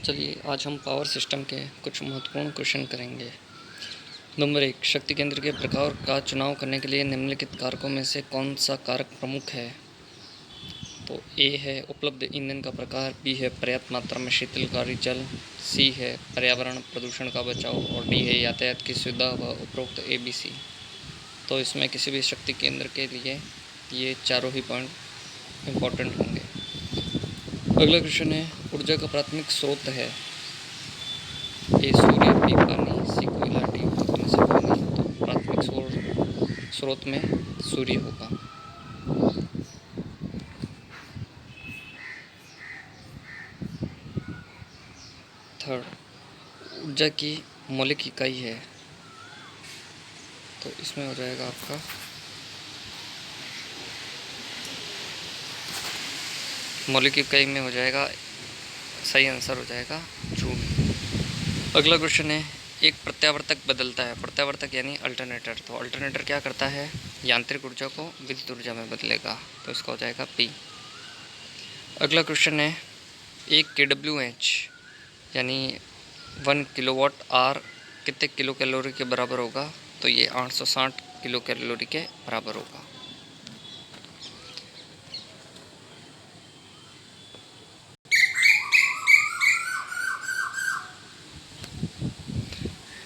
चलिए आज हम पावर सिस्टम के कुछ महत्वपूर्ण क्वेश्चन करेंगे। नंबर 1, शक्ति केंद्र के प्रकार का चुनाव करने के लिए निम्नलिखित कारकों में से कौन सा कारक प्रमुख है? तो ए है उपलब्ध ईंधन का प्रकार, बी है पर्याप्त मात्रा में शीतलकारी जल, सी है पर्यावरण प्रदूषण का बचाव और डी है यातायात की सुविधा व उपरोक्त ABC। तो इसमें किसी भी शक्ति केंद्र के लिए ये चारों ही पॉइंट इम्पॉर्टेंट होंगे। अगला क्वेश्चन है, ऊर्जा का प्राथमिक स्रोत है ए सूर्य, बी पानी, सी कोयला, डी में से कोई नहीं। तो प्राथमिक स्रोत में सूर्य होगा। थर्ड, ऊर्जा की मौलिक इकाई है, तो इसमें हो जाएगा आपका मौलिक इकाई में हो जाएगा, सही आंसर हो जाएगा जूल। अगला क्वेश्चन है, एक प्रत्यावर्तक बदलता है, प्रत्यावर्तक यानी अल्टरनेटर। तो अल्टरनेटर क्या करता है? यांत्रिक ऊर्जा को विद्युत ऊर्जा में बदलेगा, तो इसका हो जाएगा पी। अगला क्वेश्चन है, एक kWh यानी 1 किलोवाट आवर कितने किलो कैलोरी के बराबर होगा? तो ये 860 किलो कैलोरी के बराबर होगा।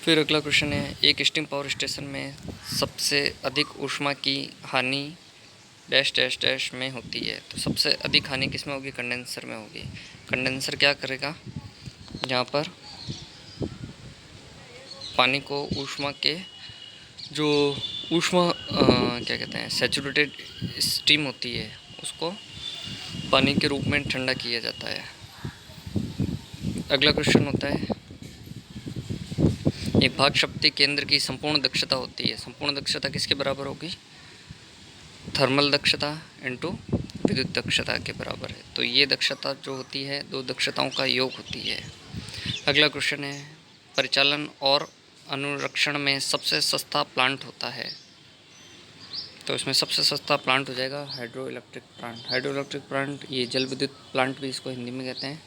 फिर अगला क्वेश्चन है, एक स्टीम पावर स्टेशन में सबसे अधिक ऊष्मा की हानि डैश डैश डैश में होती है। तो सबसे अधिक हानि किस में होगी? कंडेंसर में होगी। कंडेंसर क्या करेगा? यहाँ पर पानी को ऊष्मा के जो ऊष्मा क्या कहते हैं, सैचुरेटेड स्टीम होती है, उसको पानी के रूप में ठंडा किया जाता है। अगला क्वेश्चन होता है, एक भाग शक्ति केंद्र की संपूर्ण दक्षता होती है, संपूर्ण दक्षता किसके बराबर होगी? थर्मल दक्षता इनटू विद्युत दक्षता के बराबर है। तो ये दक्षता जो होती है, दो दक्षताओं का योग होती है। अगला क्वेश्चन है, परिचालन और अनुरक्षण में सबसे सस्ता प्लांट होता है। तो इसमें सबसे सस्ता प्लांट हो जाएगा hydro electric plant. Hydro electric plant, ये जल विद्युत प्लांट भी इसको हिंदी में कहते हैं,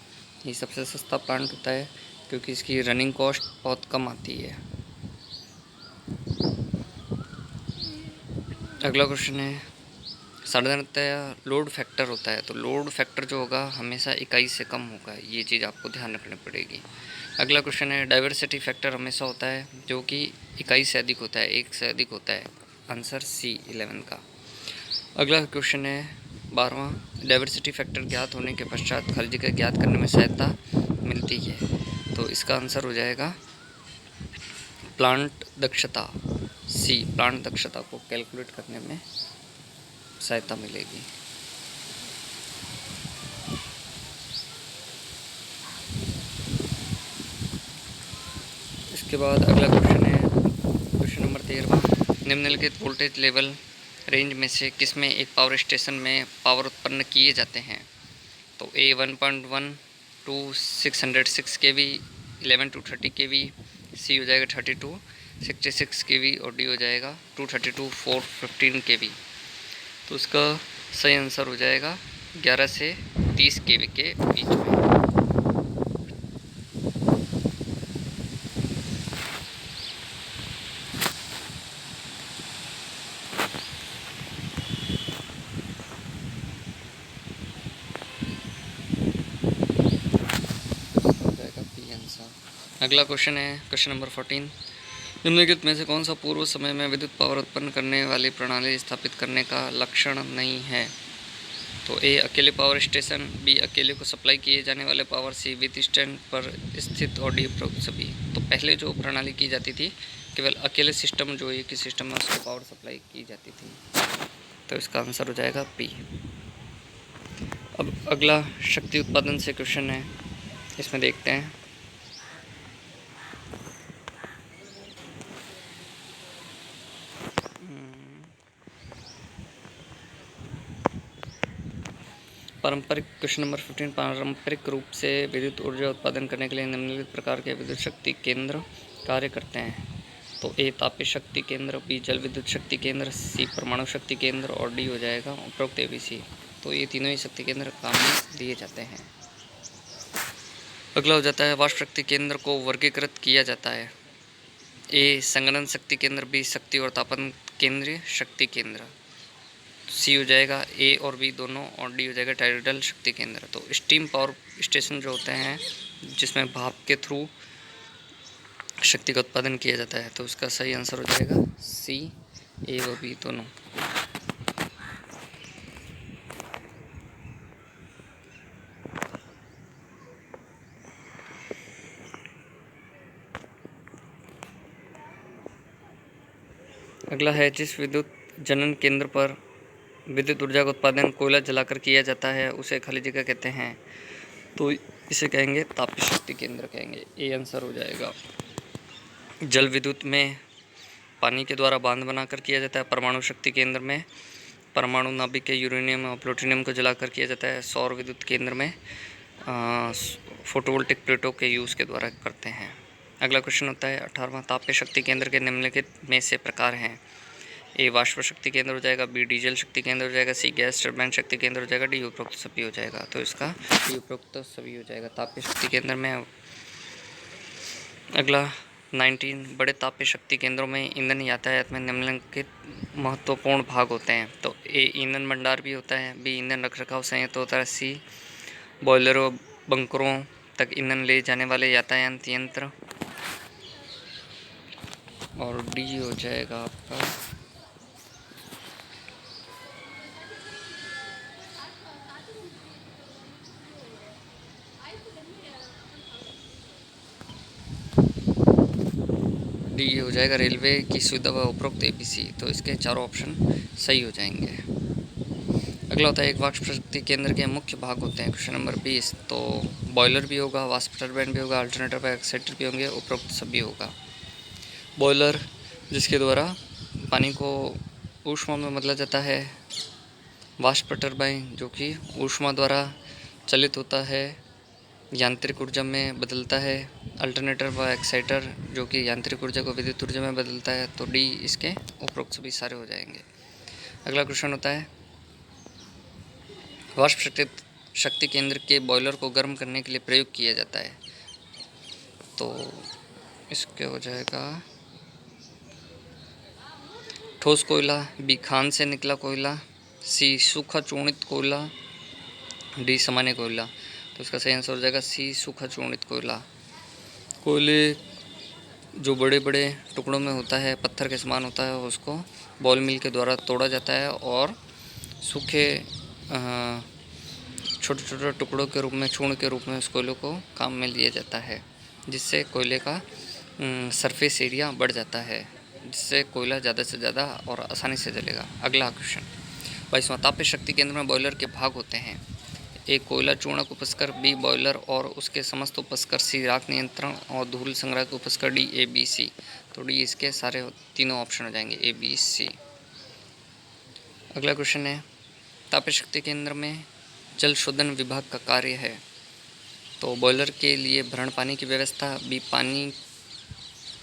ये सबसे सस्ता प्लांट होता है क्योंकि इसकी रनिंग कॉस्ट बहुत कम आती है। अगला क्वेश्चन है, साधारणतया लोड फैक्टर होता है, तो लोड फैक्टर जो होगा हमेशा इकाई से कम होगा, ये चीज़ आपको ध्यान रखनी पड़ेगी। अगला क्वेश्चन है, डाइवर्सिटी फैक्टर हमेशा होता है जो कि इकाई से अधिक होता है, एक से अधिक होता है। आंसर सी 11 का। अगला क्वेश्चन है 12वां, डाइवर्सिटी फैक्टर ज्ञात होने के पश्चात खाली जगह ज्ञात करने में सहायता मिलती है। तो इसका आंसर हो जाएगा प्लांट दक्षता, सी प्लांट दक्षता को कैलकुलेट करने में सहायता मिलेगी। इसके बाद अगला क्वेश्चन है क्वेश्चन नंबर 13वां, निम्नलिखित वोल्टेज लेवल रेंज में से किसमें एक पावर स्टेशन में पावर उत्पन्न किए जाते हैं? तो ए 1.1 टू 606 kV, 11 टू 30 kV, सी हो जाएगा 32 66 kV और डी हो जाएगा 232 415 kV। तो उसका सही आंसर हो जाएगा 11 से 30 kV के बीच में। अगला क्वेश्चन है क्वेश्चन नंबर 14, निम्नलिखित में से कौन सा पूर्व समय में विद्युत पावर उत्पन्न करने वाली प्रणाली स्थापित करने का लक्षण नहीं है? तो ए अकेले पावर स्टेशन, बी अकेले को सप्लाई किए जाने वाले पावर, सी विद्युत स्टैंड पर स्थित और डी उपरोक्त सभी। तो पहले जो प्रणाली की जाती थी केवल अकेले सिस्टम जो एक ही सिस्टम है उसको पावर सप्लाई की जाती थी, तो इसका आंसर हो जाएगा पी। अब अगला शक्ति उत्पादन से क्वेश्चन है, इसमें देखते हैं। पारंपरिक क्वेश्चन नंबर 15, पारंपरिक रूप से विद्युत ऊर्जा उत्पादन करने के लिए निम्नलिखित प्रकार के विद्युत शक्ति केंद्र कार्य करते हैं। तो ए तापीय शक्ति केंद्र, बी जल विद्युत शक्ति केंद्र, सी परमाणु शक्ति केंद्र और डी हो जाएगा उपरोक्त ABC। तो ये तीनों ही शक्ति केंद्र काम में दिए जाते हैं। अगला हो जाता है वाष्प शक्ति केंद्र को वर्गीकृत किया जाता है। ए संगणन शक्ति केंद्र, बी शक्ति और तापन केंद्रीय शक्ति केंद्र, सी हो जाएगा ए और बी दोनों, और डी हो जाएगा टाइडल शक्ति केंद्र। तो स्टीम पावर स्टेशन जो होते हैं जिसमें भाप के थ्रू शक्ति का उत्पादन किया जाता है, तो उसका सही आंसर हो जाएगा सी, ए व बी दोनों। अगला है जिस विद्युत जनन केंद्र पर विद्युत ऊर्जा का उत्पादन कोयला जलाकर किया जाता है उसे खाली जगह कहते हैं, तो इसे कहेंगे तापीय शक्ति केंद्र कहेंगे, ए आंसर हो जाएगा। जल विद्युत में पानी के द्वारा बांध बनाकर किया जाता है। परमाणु शक्ति केंद्र में परमाणु नाभिक के यूरेनियम और प्लूटोनियम को जलाकर किया जाता है। सौर विद्युत केंद्र में फोटोवोल्टिक प्लेटों के यूज़ के द्वारा करते हैं। अगला क्वेश्चन होता है 18वां, तापीय शक्ति केंद्र के निम्नलिखित में से प्रकार हैं। ए वाष्प शक्ति केंद्र हो जाएगा, बी डीजल शक्ति केंद्र हो जाएगा, सी गैस टरबाइन शक्ति केंद्र हो जाएगा, डी उपरोक्त सभी हो जाएगा। तो इसका डी उपरोक्त सभी हो जाएगा तापीय शक्ति केंद्र में। अगला 19, बड़े तापीय शक्ति केंद्रों में ईंधन यातायात में निम्नलिखित महत्वपूर्ण भाग होते हैं। तो ए ईंधन भंडार भी होता है, बी ईंधन रखरखाव संयंत्र होता है, सी बॉयलरों बंकरों तक ईंधन ले जाने वाले यातायात यंत्र, और डी हो जाएगा आपका डी हो जाएगा रेलवे की सुविधा व उपरोक्त एबीसी। तो इसके चारों ऑप्शन सही हो जाएंगे। अगला होता है एक वाष्प शक्ति केंद्र के मुख्य भाग होते हैं। क्वेश्चन नंबर 20, तो बॉयलर भी होगा, वाष्प टरबाइन भी होगा, अल्टरनेटर व एक्साइटर भी होंगे, उपरोक्त सभी होगा। बॉयलर जिसके द्वारा पानी को ऊष्मा में बदला जाता है, वाष्प टरबाइन जो कि ऊष्मा द्वारा चलित होता है, यांत्रिक ऊर्जा में बदलता है, अल्टरनेटर व एक्साइटर जो कि यांत्रिक ऊर्जा को विद्युत ऊर्जा में बदलता है। तो डी इसके उपरोक्त सभी सारे हो जाएंगे। अगला क्वेश्चन होता है वाष्प शक्ति केंद्र के बॉयलर को गर्म करने के लिए प्रयोग किया जाता है, तो इसके हो जाएगा ठोस कोयला, बी खान से निकला कोयला, सी सूखा चूर्णित कोयला, डी सामान्य कोयला। तो इसका सही आंसर हो जाएगा सी सूखा चूर्णित कोयला। कोयले जो बड़े बड़े टुकड़ों में होता है, पत्थर के समान होता है, उसको बॉल मिल के द्वारा तोड़ा जाता है और सूखे छोटे छोटे टुकड़ों के रूप में, चूर्ण के रूप में उस कोयले को काम में लिया जाता है, जिससे कोयले का सरफेस एरिया बढ़ जाता है, जिससे कोयला ज़्यादा से ज़्यादा और आसानी से जलेगा। अगला क्वेश्चन 22वां, तापीय शक्ति केंद्र में बॉयलर के भाग होते हैं। ए कोयला चूर्णक उपस्कर, बी बॉयलर और उसके समस्त उपस्कर, सी राख नियंत्रण और धूल संग्रह उपस्कर, डी ए बी सी। तो डी इसके सारे तीनों ऑप्शन हो जाएंगे, ए बी सी। अगला क्वेश्चन है तापीय शक्ति केंद्र में जल शोधन विभाग का कार्य है। तो बॉयलर के लिए भरण पानी की व्यवस्था, बी पानी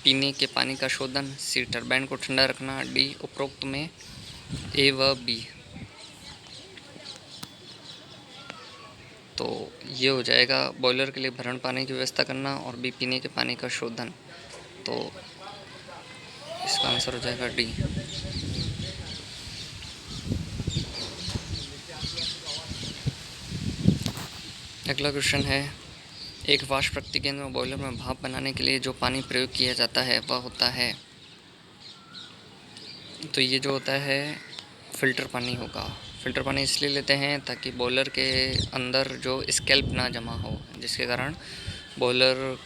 पीने के पानी का शोधन, सी टरबाइन को ठंडा रखना, डी उपरोक्त में ए व बी। तो ये हो जाएगा बॉयलर के लिए भरण पानी की व्यवस्था करना और बी पीने के पानी का शोधन। तो इसका आंसर हो जाएगा डी। अगला क्वेश्चन है एक वाष्प शक्ति केंद्र में बॉयलर में भाप बनाने के लिए जो पानी प्रयोग किया जाता है वह होता है, तो ये जो होता है फ़िल्टर पानी होगा। फ़िल्टर पानी इसलिए लेते हैं ताकि बॉयलर के अंदर जो स्कैल्प ना जमा हो, जिसके कारण बॉयलर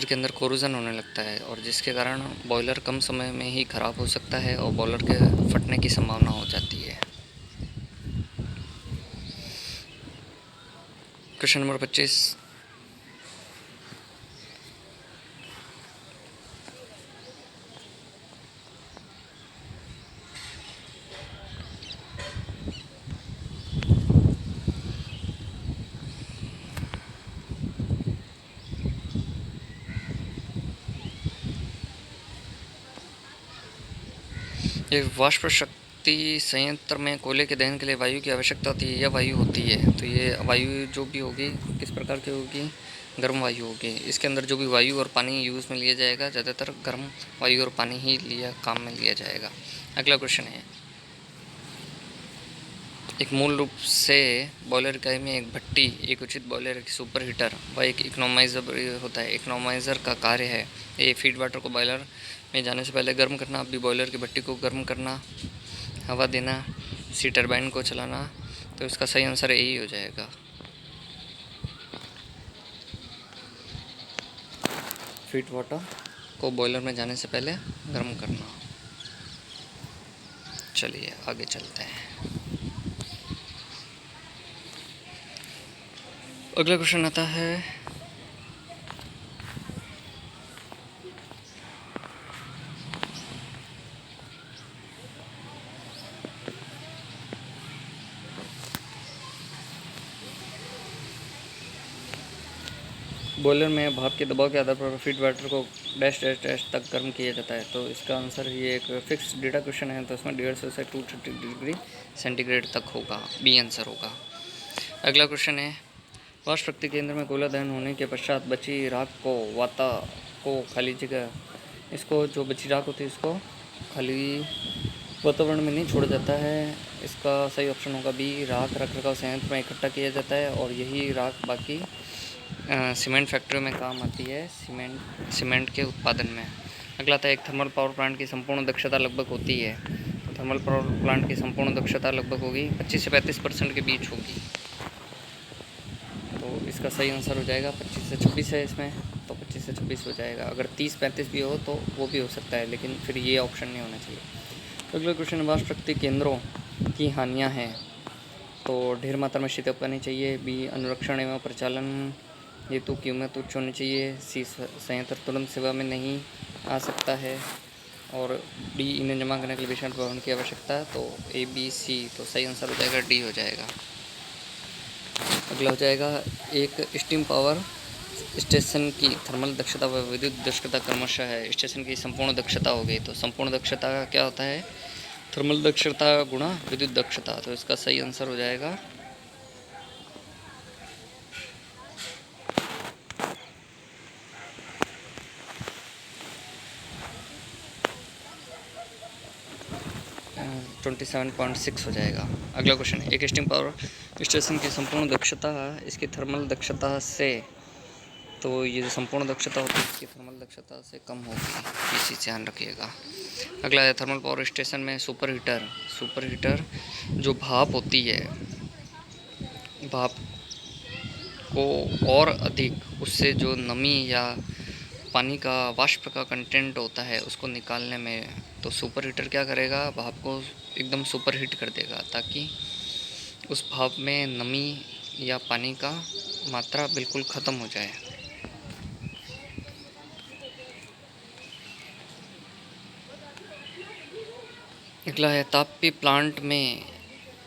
के अंदर कोरोजन होने लगता है और जिसके कारण बॉयलर कम समय में ही ख़राब हो सकता है और बॉयलर के फटने की संभावना हो जाती है। क्वेश्चन नंबर 25, एक वाष्प शक्ति संयंत्र में कोयले के दहन के लिए वायु की आवश्यकता होती है या वायु होती है? तो ये वायु जो भी होगी किस प्रकार की होगी? गर्म वायु होगी। इसके अंदर जो भी वायु और पानी यूज़ में लिया जाएगा, ज़्यादातर गर्म वायु और पानी ही काम में लिया जाएगा। अगला क्वेश्चन है, एक मूल रूप से बॉयलर इकाई में एक भट्टी, एक उचित बॉयलर, एक सुपर हीटर व एक इकोनोमाइज़र होता है। इकोनोमाइज़र का कार्य है ये फीड वाटर को बॉयलर में जाने से पहले गर्म करना, भी बॉयलर की भट्टी को गर्म करना, हवा देना, सी टरबाइन को चलाना। तो इसका सही आंसर यही हो जाएगा। फीड वाटर को बॉयलर में जाने से पहले गर्म करना। चलिए आगे चलते हैं। अगला क्वेश्चन आता है, बॉयलर में भाप के दबाव के आधार पर फीड वाटर को डैश डैश डैश तक गर्म किया जाता है। तो इसका आंसर ये एक फिक्स डेटा क्वेश्चन है, तो इसमें 150 से 230 डिग्री सेंटीग्रेड तक होगा, बी आंसर होगा। अगला क्वेश्चन है, वाष्प शक्ति केंद्र में कोयला दहन होने के पश्चात बची राख को खाली जगह, इसको जो बची राख होती है इसको खाली वातावरण में नहीं छोड़ा जाता है। इसका सही ऑप्शन होगा बी, राख रखरखाव संयंत्र में इकट्ठा किया जाता है और यही राख बाकी सीमेंट फैक्ट्रियों में काम आती है, सीमेंट के उत्पादन में। अगला था, एक थर्मल पावर प्लांट की संपूर्ण दक्षता लगभग होती है। तो थर्मल पावर प्लांट की संपूर्ण दक्षता लगभग होगी 25 से 35% के बीच होगी। तो इसका सही आंसर हो जाएगा 25 से 26 है इसमें, तो 25 से 26 हो जाएगा। अगर 30-35 भी हो तो वो भी हो सकता है, लेकिन फिर ये ऑप्शन नहीं होना चाहिए। तो अगला क्वेश्चन, वाष्प शक्ति केंद्रों की हानियाँ हैं। तो ढेर मात्रा में शीतक पानी चाहिए, बी अनुरक्षण एवं प्रचालन हेतु कीमत उच्च होनी चाहिए, सी संयंत्र तुरंत सेवा में नहीं आ सकता है, और डी इन्हें जमा करने के लिए विषम भवन की आवश्यकता है। तो ए बी सी, तो सही आंसर हो जाएगा डी हो जाएगा। अगला हो जाएगा, एक स्टीम पावर स्टेशन की थर्मल दक्षता व विद्युत दक्षता क्रमशः है। स्टेशन की संपूर्ण दक्षता हो गई, तो संपूर्ण दक्षता का क्या होता है? थर्मल दक्षता गुणा विद्युत दक्षता। तो इसका सही आंसर हो जाएगा 27.6 हो जाएगा। अगला क्वेश्चन, एक स्टीम पावर स्टेशन की संपूर्ण दक्षता इसकी थर्मल दक्षता से, तो ये जो संपूर्ण दक्षता होती है इसकी थर्मल दक्षता से कम होगी, ये चीज़ ध्यान रखिएगा। अगला है, थर्मल पावर स्टेशन में सुपर हीटर जो भाप होती है, भाप को और अधिक उससे जो नमी या पानी का वाष्प का कंटेंट होता है उसको निकालने में, तो सुपर हीटर क्या करेगा? भाप को एकदम सुपर हीट कर देगा ताकि उस भाप में नमी या पानी का मात्रा बिल्कुल ख़त्म हो जाए। अगला है, तापीय प्लांट में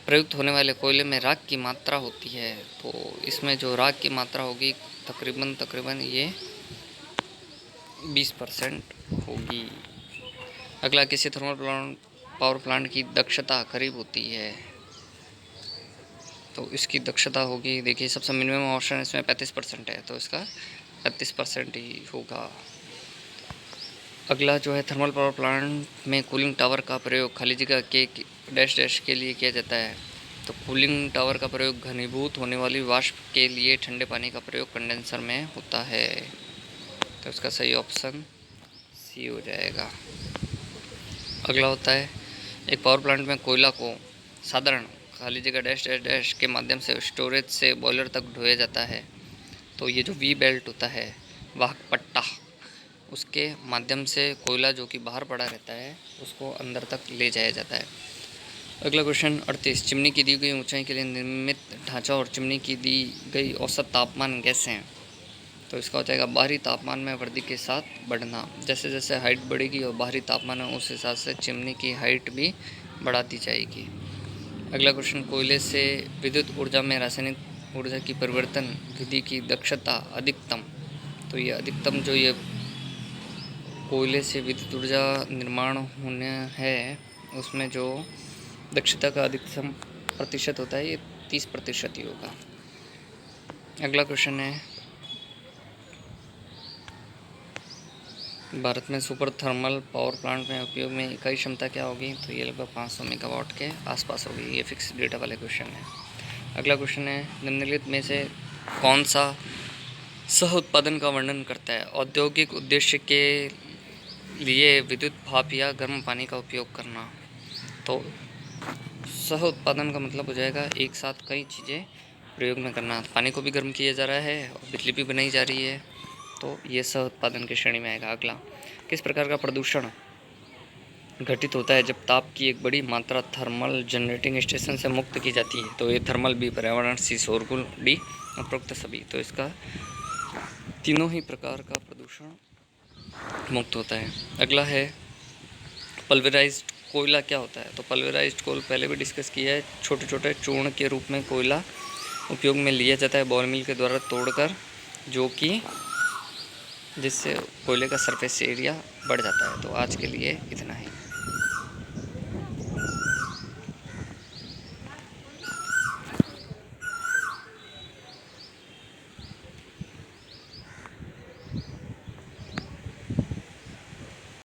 प्रयुक्त होने वाले कोयले में राख की मात्रा होती है। तो इसमें जो राख की मात्रा होगी तकरीबन ये 20% होगी। अगला, किसी थर्मल पावर प्लांट की दक्षता करीब होती है, तो इसकी दक्षता होगी, देखिए सबसे मिनिमम ऑप्शन इसमें 35% है, तो इसका 35% ही होगा। अगला जो है, थर्मल पावर प्लांट में कूलिंग टावर का प्रयोग खाली जगह के डैश डैश के लिए किया जाता है। तो कूलिंग टावर का प्रयोग घनीभूत होने वाली वाष्प के लिए ठंडे पानी का प्रयोग कंडेंसर में होता है, तो इसका सही ऑप्शन सी हो जाएगा। अगला होता है, एक पावर प्लांट में कोयला को साधारण खाली जगह डैश डैश डैश के माध्यम से स्टोरेज से बॉयलर तक ढोया जाता है। तो ये जो वी बेल्ट होता है, वाहक पट्टा, उसके माध्यम से कोयला जो कि बाहर पड़ा रहता है उसको अंदर तक ले जाया जाता है। अगला क्वेश्चन 38, चिमनी की दी गई ऊंचाई के लिए निर्मित ढांचा और चिमनी की दी गई औसत तापमान गैसें। तो इसका हो जाएगा बाहरी तापमान में वृद्धि के साथ बढ़ना, जैसे जैसे हाइट बढ़ेगी और बाहरी तापमान है उस हिसाब से चिमनी की हाइट भी बढ़ा दी जाएगी। अगला क्वेश्चन, कोयले से विद्युत ऊर्जा में रासायनिक ऊर्जा की परिवर्तन विधि की दक्षता अधिकतम। तो ये अधिकतम जो ये कोयले से विद्युत ऊर्जा निर्माण होने है उसमें जो दक्षता का अधिकतम प्रतिशत होता है, ये 30% ही होगा। अगला क्वेश्चन है, भारत में सुपर थर्मल पावर प्लांट में उपयोग में इकाई क्षमता क्या होगी? तो ये लगभग 500 मेगावाट के आसपास होगी। ये फिक्स डेटा वाले क्वेश्चन है। अगला क्वेश्चन है, निम्नलिखित में से कौन सा सह उत्पादन का वर्णन करता है? औद्योगिक उद्देश्य के लिए विद्युत भाप या गर्म पानी का उपयोग करना। तो सह उत्पादन का मतलब हो जाएगा एक साथ कई चीज़ें प्रयोग में करना। पानी को भी गर्म किया जा रहा है और बिजली भी बनाई जा रही है, तो ये सह उत्पादन की श्रेणी में आएगा। अगला, किस प्रकार का प्रदूषण घटित होता है जब ताप की एक बड़ी मात्रा थर्मल जनरेटिंग स्टेशन से मुक्त की जाती है? तो ये थर्मल भी, पर्यावरण सी, शोरगुल डी, उपरोक्त सभी। तो इसका तीनों ही प्रकार का प्रदूषण मुक्त होता है। अगला है, पल्वराइज्ड कोयला क्या होता है? तो पल्वराइज्ड कोल पहले भी डिस्कस किया है। छोटे छोटे चूर्ण के रूप में कोयला उपयोग में लिया जाता है बॉल मिल के द्वारा तोड़कर, जो कि जिससे कोयले का सरफेस एरिया बढ़ जाता है। तो आज के लिए इतना ही।